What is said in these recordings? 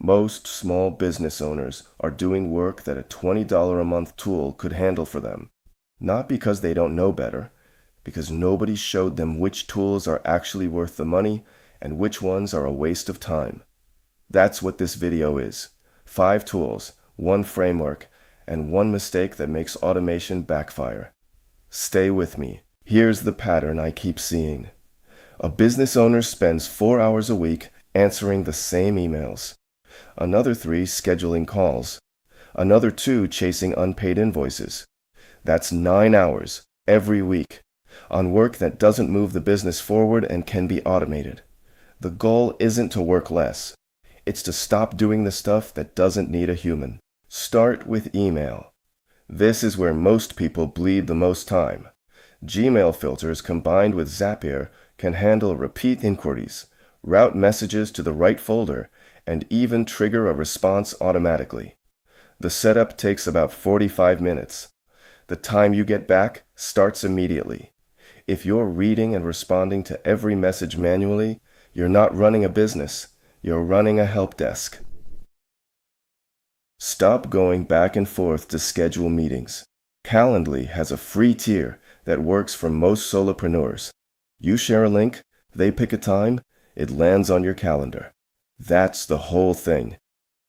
Most small business owners are doing work that a $20 a month tool could handle for them. Not because they don't know better, because nobody showed them which tools are actually worth the money and which ones are a waste of time. That's what this video is. 5 tools, 1 framework, and 1 mistake that makes automation backfire. Stay with me. Here's the pattern I keep seeing. A business owner spends 4 hours a week answering the same emails. Another 3 scheduling calls. Another 2 chasing unpaid invoices. That's 9 hours every week on work that doesn't move the business forward and can be automated. The goal isn't to work less. It's to stop doing the stuff that doesn't need a human. Start with email. This is where most people bleed the most time. Gmail filters combined with Zapier can handle repeat inquiries, route messages to the right folder, and even trigger a response automatically. The setup takes about 45 minutes. The time you get back starts immediately. If you're reading and responding to every message manually, you're not running a business, you're running a help desk. Stop going back and forth to schedule meetings. Calendly has a free tier that works for most solopreneurs. You share a link, they pick a time, it lands on your calendar. That's the whole thing.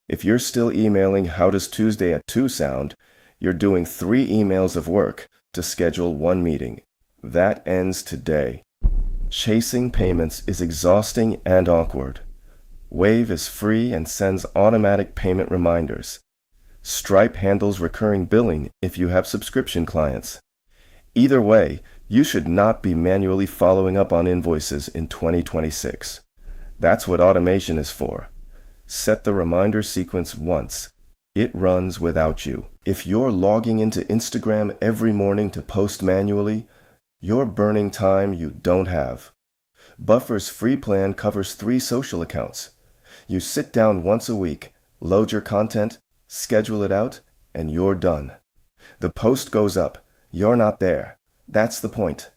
If you're still emailing "How does Tuesday at 2 sound?" you're doing 3 emails of work to schedule 1 meeting. That ends today. Chasing payments is exhausting and awkward. Wave is free and sends automatic payment reminders. Stripe handles recurring billing if you have subscription clients. Either way, you should not be manually following up on invoices in 2026. That's what automation is for. Set the reminder sequence once. It runs without you. If you're logging into Instagram every morning to post manually, you're burning time you don't have. Buffer's free plan covers 3 social accounts. You sit down once a week, load your content, schedule it out, and you're done. The post goes up. You're not there. That's the point.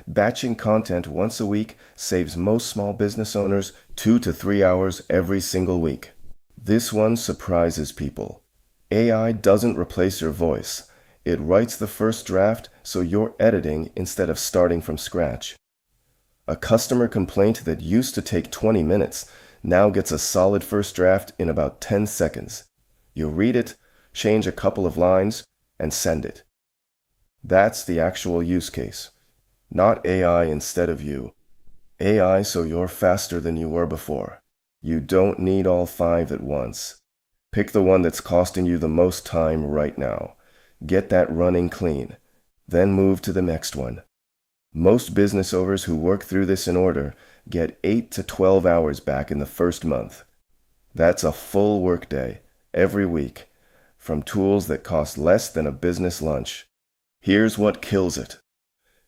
Batching content once a week saves most small business owners 2 to 3 hours every single week. This one surprises people. AI doesn't replace your voice. It writes the first draft so you're editing instead of starting from scratch. A customer complaint that used to take 20 minutes now gets a solid first draft in about 10 seconds. You read it, change a couple of lines, and send it. That's the actual use case. Not AI instead of you. AI so you're faster than you were before. You don't need all 5 at once. Pick the one that's costing you the most time right now. Get that running clean. Then move to the next one. Most business owners who work through this in order get 8 to 12 hours back in the first month. That's a full workday every week from tools that cost less than a business lunch. Here's what kills it.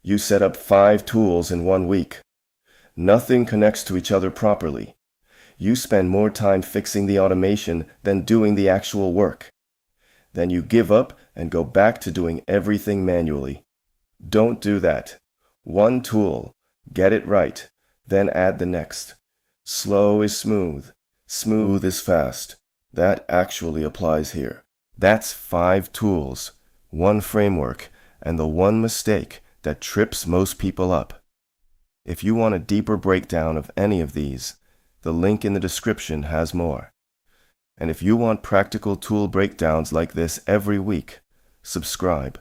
You set up 5 tools in 1 week. Nothing connects to each other properly. You spend more time fixing the automation than doing the actual work. Then you give up and go back to doing everything manually. Don't do that. 1 tool, get it right, then add the next. Slow is smooth. Smooth is fast. That actually applies here. That's 5 tools, 1 framework, and the 1 mistake that trips most people up. If you want a deeper breakdown of any of these, the link in the description has more. And if you want practical tool breakdowns like this every week, subscribe.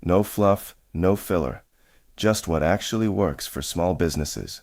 No fluff, no filler. Just what actually works for small businesses.